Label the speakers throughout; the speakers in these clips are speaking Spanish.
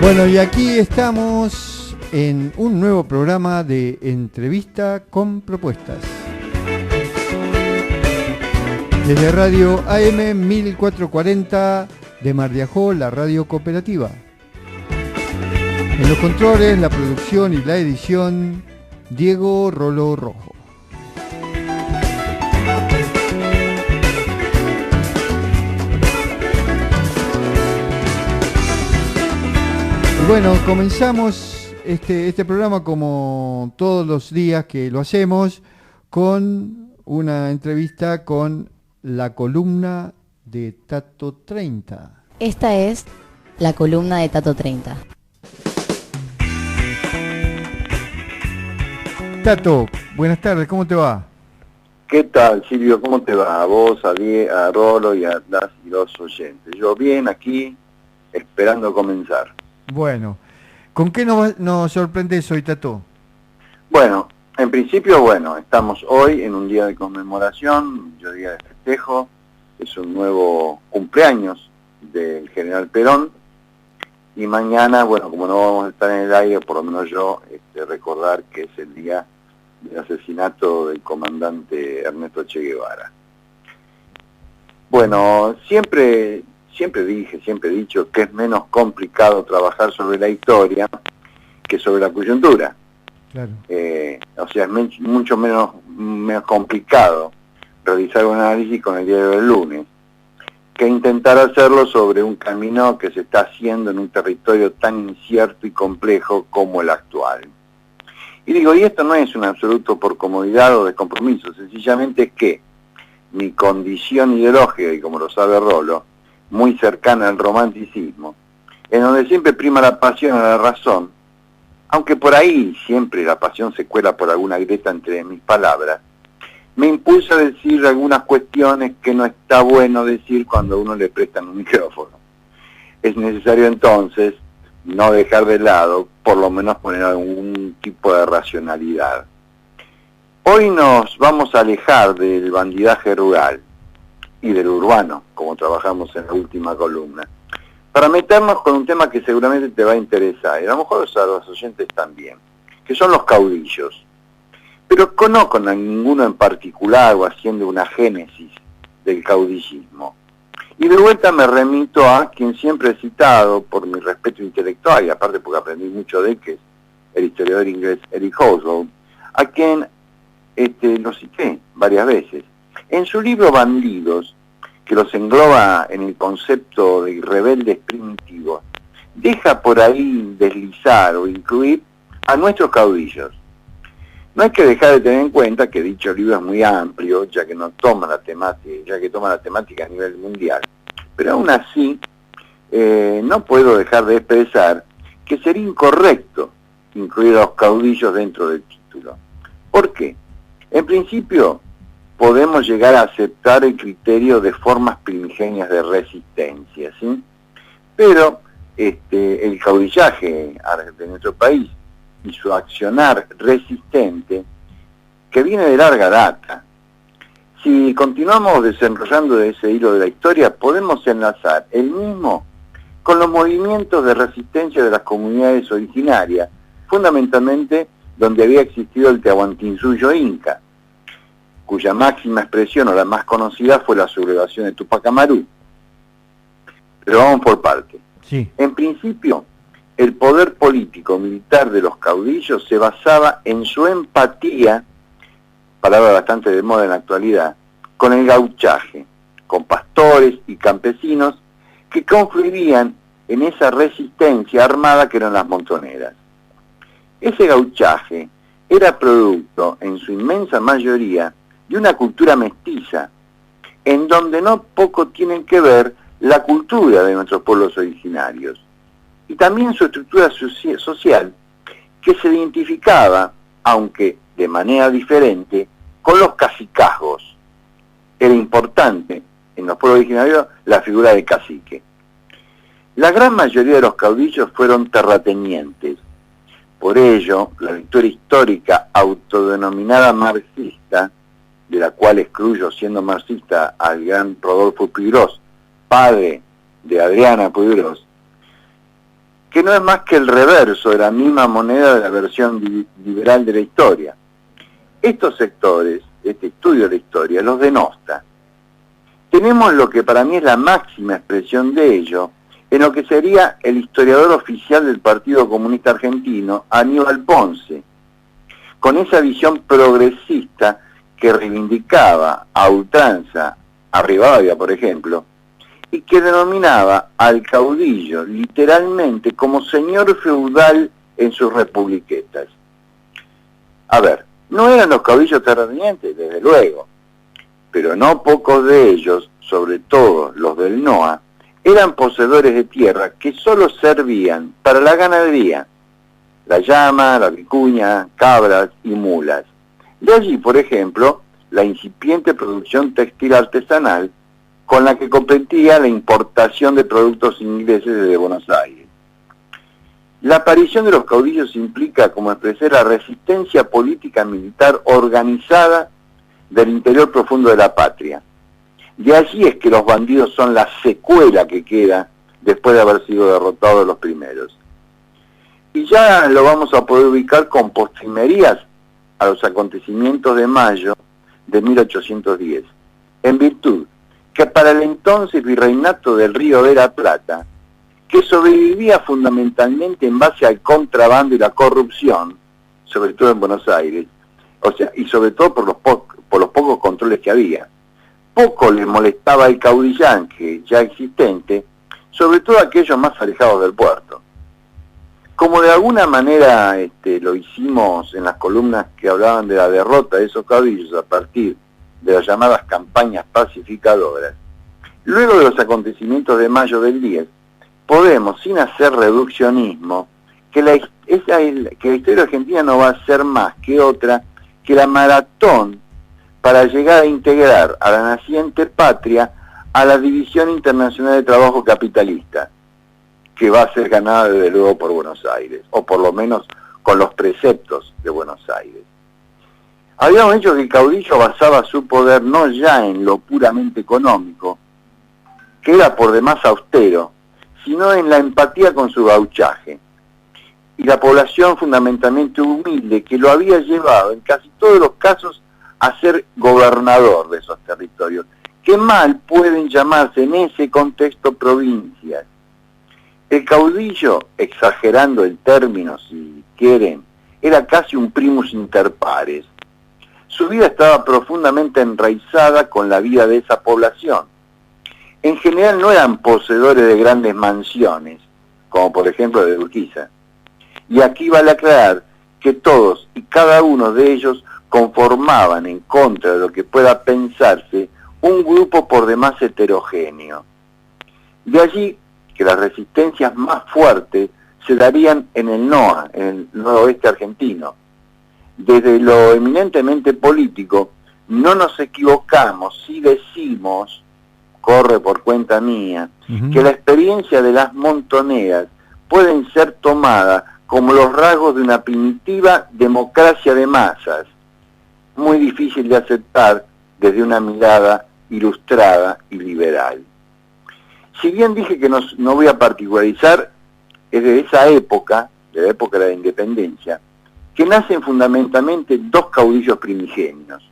Speaker 1: Bueno, y aquí estamos en un nuevo programa de entrevista con propuestas. Desde Radio AM 1440 de Mar de Ajó, la radio cooperativa. En los controles, la producción y la edición, Diego Rolo Rojo. Y bueno, comenzamos este programa como todos los días que lo hacemos con una entrevista con la columna de Tato 30.
Speaker 2: Esta es la columna de Tato 30.
Speaker 1: Tato, buenas tardes, ¿cómo te va?
Speaker 3: ¿Qué tal, Silvio? ¿Cómo te va? A vos, a Rolo y a las y los oyentes. Yo bien aquí, esperando comenzar.
Speaker 1: Bueno, ¿con qué nos sorprendes hoy, Tato?
Speaker 3: Bueno, en principio, estamos hoy en un día de conmemoración, yo día de festejo, es un nuevo cumpleaños del general Perón, y mañana, como no vamos a estar en el aire, por lo menos yo, recordar que es el día del asesinato del comandante Ernesto Che Guevara. Bueno, siempre he dicho que es menos complicado trabajar sobre la historia que sobre la coyuntura.
Speaker 1: Claro.
Speaker 3: O sea, es mucho menos complicado realizar un análisis con el diario del lunes que intentar hacerlo sobre un camino que se está haciendo en un territorio tan incierto y complejo como el actual. Y esto no es un absoluto por comodidad o de compromiso, sencillamente es que mi condición ideológica, y como lo sabe Rolo, muy cercana al romanticismo, en donde siempre prima la pasión a la razón, aunque por ahí siempre la pasión se cuela por alguna grieta entre mis palabras, me impulsa a decir algunas cuestiones que no está bueno decir cuando a uno le prestan un micrófono. Es necesario entonces no dejar de lado, por lo menos poner algún tipo de racionalidad. Hoy nos vamos a alejar del bandidaje rural y del urbano, como trabajamos en la última columna, para meternos con un tema que seguramente te va a interesar, y a lo mejor a los oyentes también, que son los caudillos. Pero no con ninguno en particular o haciendo una génesis del caudillismo. Y de vuelta me remito a quien siempre he citado por mi respeto intelectual, y aparte porque aprendí mucho de él, que es el historiador inglés Eric Hobsbawm, a quien lo cité varias veces. En su libro Bandidos, que los engloba en el concepto de rebeldes primitivos, deja por ahí deslizar o incluir a nuestros caudillos. No hay que dejar de tener en cuenta que dicho libro es muy amplio, ya que toma la temática a nivel mundial. Pero aún así, no puedo dejar de expresar que sería incorrecto incluir a los caudillos dentro del título. ¿Por qué? En principio, podemos llegar a aceptar el criterio de formas primigenias de resistencia, ¿sí? Pero el caudillaje de nuestro país y su accionar resistente, que viene de larga data. Si continuamos desarrollando ese hilo de la historia, podemos enlazar el mismo con los movimientos de resistencia de las comunidades originarias, fundamentalmente donde había existido el Tahuantinsuyo Inca, cuya máxima expresión o la más conocida fue la sublevación de Tupac Amaru. Pero vamos por parte.
Speaker 1: Sí.
Speaker 3: En principio, el poder político-militar de los caudillos se basaba en su empatía, palabra bastante de moda en la actualidad, con el gauchaje, con pastores y campesinos que confluirían en esa resistencia armada que eran las montoneras. Ese gauchaje era producto, en su inmensa mayoría, de una cultura mestiza, en donde no poco tienen que ver la cultura de nuestros pueblos originarios, y también su estructura social, que se identificaba, aunque de manera diferente, con los cacicazgos. Era importante en los pueblos originarios la figura de cacique. La gran mayoría de los caudillos fueron terratenientes. Por ello, la lectura histórica autodenominada marxista, de la cual excluyo, siendo marxista, al gran Rodolfo Puiggrós, padre de Adriana Puiggrós, que no es más que el reverso de la misma moneda de la versión liberal de la historia. Estos sectores, este estudio de la historia, los denosta. Tenemos lo que para mí es la máxima expresión de ello, en lo que sería el historiador oficial del Partido Comunista Argentino, Aníbal Ponce, con esa visión progresista que reivindicaba a ultranza a Rivadavia, por ejemplo, y que denominaba al caudillo literalmente como señor feudal en sus republiquetas. A ver, no eran los caudillos terratenientes, desde luego, pero no pocos de ellos, sobre todo los del NOA, eran poseedores de tierra que solo servían para la ganadería, la llama, la vicuña, cabras y mulas. De allí, por ejemplo, la incipiente producción textil artesanal con la que competía la importación de productos ingleses desde Buenos Aires. La aparición de los caudillos implica, como expresé, la resistencia política militar organizada del interior profundo de la patria. De allí es que los bandidos son la secuela que queda después de haber sido derrotados los primeros. Y ya lo vamos a poder ubicar con postrimerías a los acontecimientos de mayo de 1810, en virtud que para el entonces virreinato del Río de la Plata, que sobrevivía fundamentalmente en base al contrabando y la corrupción, sobre todo en Buenos Aires, o sea, y sobre todo por los pocos controles que había, poco les molestaba el caudillaje ya existente, sobre todo aquellos más alejados del puerto. Como de alguna manera lo hicimos en las columnas que hablaban de la derrota de esos caudillos a partir de las llamadas campañas pacificadoras, luego de los acontecimientos de mayo del 10, podemos, sin hacer reduccionismo, que la historia argentina no va a ser más que otra que la maratón para llegar a integrar a la naciente patria a la División Internacional de Trabajo Capitalista, que va a ser ganada desde luego por Buenos Aires, o por lo menos con los preceptos de Buenos Aires. Habíamos dicho que el caudillo basaba su poder no ya en lo puramente económico, que era por demás austero, sino en la empatía con su gauchaje, y la población fundamentalmente humilde que lo había llevado en casi todos los casos a ser gobernador de esos territorios, que mal pueden llamarse en ese contexto provincias. El caudillo, exagerando el término si quieren, era casi un primus inter pares. Su vida estaba profundamente enraizada con la vida de esa población. En general no eran poseedores de grandes mansiones, como por ejemplo de Urquiza. Y aquí vale aclarar que todos y cada uno de ellos conformaban, en contra de lo que pueda pensarse, un grupo por demás heterogéneo. De allí que las resistencias más fuertes se darían en el NOA, en el noroeste argentino. Desde lo eminentemente político, no nos equivocamos si decimos, corre por cuenta mía, que la experiencia de las montoneras pueden ser tomadas como los rasgos de una primitiva democracia de masas, muy difícil de aceptar desde una mirada ilustrada y liberal. Si bien dije que no voy a particularizar, es de esa época, de la época de la independencia, que nacen fundamentalmente dos caudillos primigenios,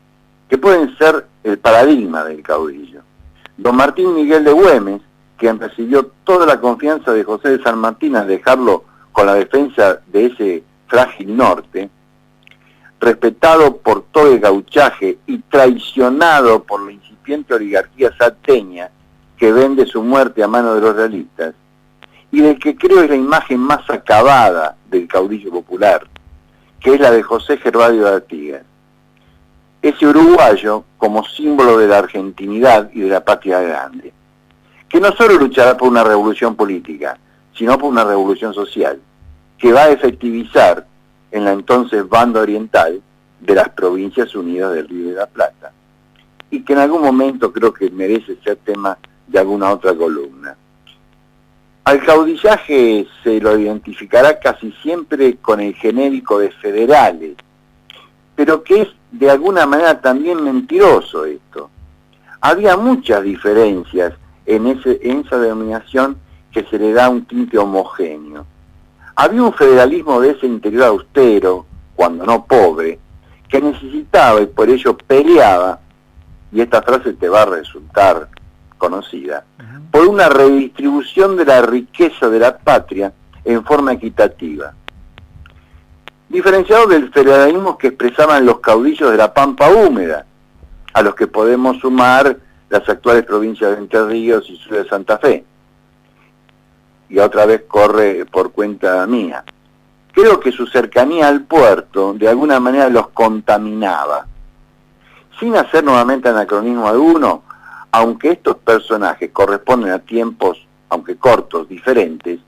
Speaker 3: que pueden ser el paradigma del caudillo. Don Martín Miguel de Güemes, quien recibió toda la confianza de José de San Martín al dejarlo con la defensa de ese frágil norte, respetado por todo el gauchaje y traicionado por la incipiente oligarquía salteña que vende su muerte a mano de los realistas, y del que creo es la imagen más acabada del caudillo popular, que es la de José Gervadio de Artigas. Ese uruguayo como símbolo de la argentinidad y de la patria grande, que no solo luchará por una revolución política, sino por una revolución social, que va a efectivizar en la entonces banda oriental de las Provincias Unidas del Río de la Plata, y que en algún momento creo que merece ser tema de alguna otra columna. Al caudillaje se lo identificará casi siempre con el genérico de federales, pero que es de alguna manera también mentiroso esto. Había muchas diferencias en esa denominación que se le da un tinte homogéneo. Había un federalismo de ese interior austero, cuando no pobre, que necesitaba y por ello peleaba, y esta frase te va a resultar conocida, por una redistribución de la riqueza de la patria en forma equitativa. Diferenciado del federalismo que expresaban los caudillos de la Pampa Húmeda, a los que podemos sumar las actuales provincias de Entre Ríos y sur de Santa Fe. Y otra vez corre por cuenta mía. Creo que su cercanía al puerto de alguna manera los contaminaba. Sin hacer nuevamente anacronismo alguno, aunque estos personajes corresponden a tiempos, aunque cortos, diferentes,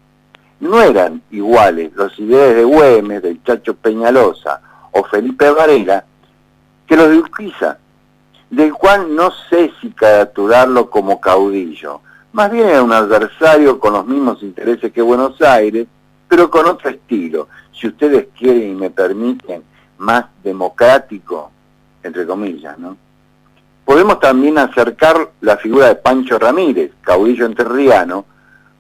Speaker 3: no eran iguales los ideales de Güemes, del Chacho Peñalosa o Felipe Varela que los de Urquiza, del cual no sé si caraturarlo como caudillo. Más bien era un adversario con los mismos intereses que Buenos Aires, pero con otro estilo, si ustedes quieren y me permiten, más democrático, entre comillas, ¿no? Podemos también acercar la figura de Pancho Ramírez, caudillo entrerriano,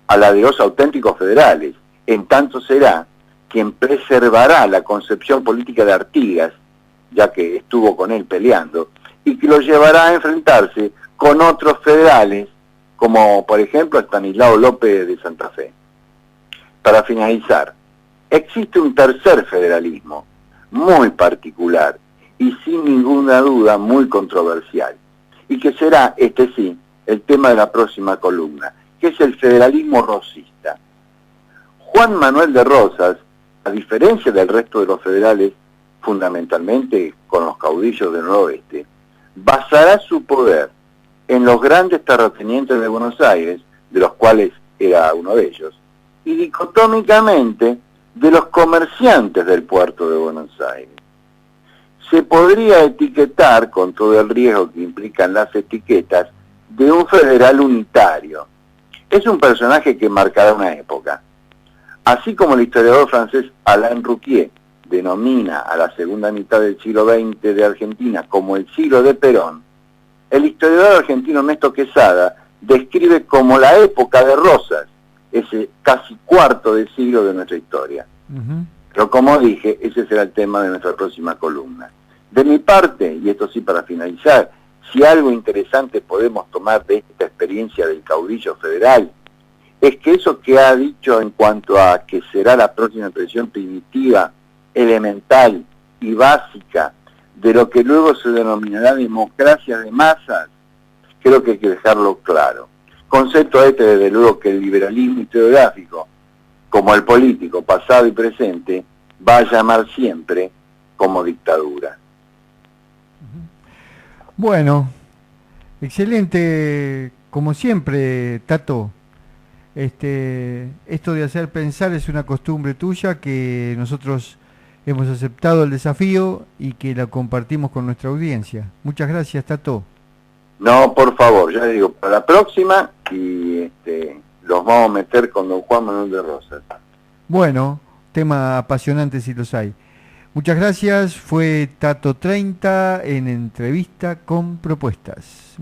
Speaker 3: a la de los auténticos federales. En tanto será quien preservará la concepción política de Artigas, ya que estuvo con él peleando, y que lo llevará a enfrentarse con otros federales, como por ejemplo Estanislao López de Santa Fe. Para finalizar, existe un tercer federalismo, muy particular y sin ninguna duda muy controversial, y que será, este sí, el tema de la próxima columna, que es el federalismo rosista. Juan Manuel de Rosas, a diferencia del resto de los federales, fundamentalmente con los caudillos del noroeste, basará su poder en los grandes terratenientes de Buenos Aires, de los cuales era uno de ellos, y dicotómicamente de los comerciantes del puerto de Buenos Aires. Se podría etiquetar, con todo el riesgo que implican las etiquetas, de un federal unitario. Es un personaje que marcará una época. Así como el historiador francés Alain Rouquier denomina a la segunda mitad del siglo XX de Argentina como el siglo de Perón, el historiador argentino Ernesto Quesada describe como la época de Rosas, ese casi cuarto de siglo de nuestra historia. Pero como dije, ese será el tema de nuestra próxima columna. De mi parte, y esto sí para finalizar, si algo interesante podemos tomar de esta experiencia del caudillo federal, es que eso que ha dicho en cuanto a que será la próxima expresión primitiva, elemental y básica de lo que luego se denominará democracia de masas, creo que hay que dejarlo claro. Concepto este, desde luego, que el liberalismo historiográfico, como el político pasado y presente, va a llamar siempre como dictadura.
Speaker 1: Bueno, excelente, como siempre, Tato. Esto de hacer pensar es una costumbre tuya que nosotros hemos aceptado el desafío y que la compartimos con nuestra audiencia. Muchas gracias, Tato.
Speaker 3: No, por favor, ya les digo, para la próxima y los vamos a meter con don Juan Manuel de Rosas.
Speaker 1: Bueno, tema apasionante si los hay. Muchas gracias, fue Tato 30 en Entrevista con Propuestas.